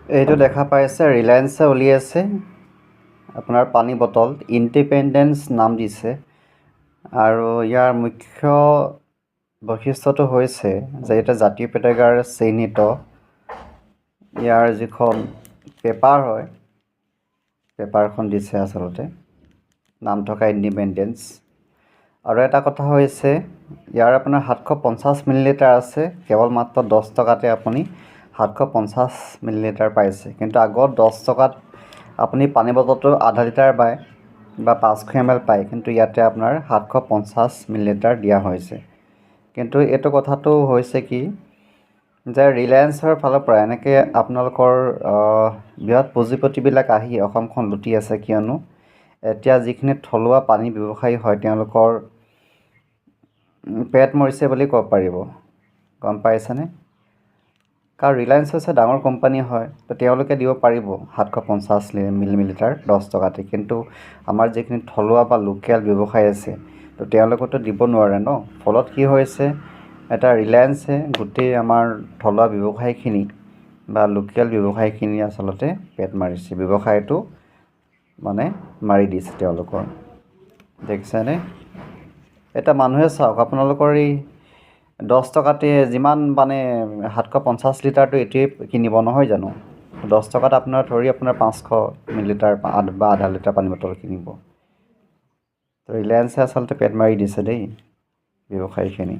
এইটো দেখা পাইছে ৰিলায়েন্সে উলিয়াইছে আপোনাৰ পানী বটল ইণ্ডিপেণ্ডেন্স নাম দিছে আৰু ইয়াৰ মুখ্য বৈশিষ্ট্যটো হৈছে যে এটা জাতীয় পতাকাৰ চিহ্নিত ইয়াৰ যিখন পেপাৰ হয় পেপাৰখন দিছে আচলতে নাম থকা ইণ্ডিপেণ্ডেন্স আৰু এটা কথা হৈছে ইয়াৰ আপোনাৰ 750 মিলিলিটাৰ আছে কেৱল মাত্ৰ 10 টকাতে আপুনি 750 মিলিলিটাৰ পাইছে কিন্তু আগত 10 টকাত আপুনি পানী বটলটো আধা লিটাৰ পায় বা 500 ml পায় কিন্তু ইয়াতে আপোনাৰ 750 মিলিলিটাৰ দিয়া হৈছে কিন্তু এইটো কথাটো হৈছে কি যে ৰিলায়েন্সৰ ফালৰ পৰা এনেকৈ আপোনালোকৰ বৃহৎ পুঁজিপতিবিলাক আহি অসমখন লুটি আছে কিয়নো এতিয়া যিখিনি থলুৱা পানী ব্যৱসায়ী হয় তেওঁলোকৰ পেট মৰিছে বুলি ক'ব পাৰিব গম পাইছেনে কাৰণ ৰিলায়েন্স হৈছে ডাঙৰ কোম্পানী হয় তো তেওঁলোকে দিব পাৰিব 750 মিলিলিটাৰ 10 টকাতে কিন্তু আমাৰ যিখিনি থলুৱা বা লোকেল ব্যৱসায় আছে তো তেওঁলোকেতো দিব নোৱাৰে ন ফলত কি হৈছে এটা ৰিলায়েন্সে গোটেই আমাৰ থলুৱা ব্যৱসায়ীখিনি বা লোকেল ব্যৱসায়ীখিনি আচলতে পেট মাৰিছে ব্যৱসায়টো মানে মাৰি দিছে তেওঁলোকৰ দেখিছেনে এটা মানুহে চাওক আপোনালোকৰ এই 10 টকাতে যিমান মানে 750 লিটাৰটো এতিয়াই কিনিব নহয় জানো 10 টকাত আপোনাৰ ধৰি আপোনাৰ 500 মিলিলিটাৰ বা আধা লিটাৰ পানী বটল কিনিব তো ৰিলায়েন্সে আচলতে পেট মাৰি দিছে দেই ব্যৱসায়ীখিনি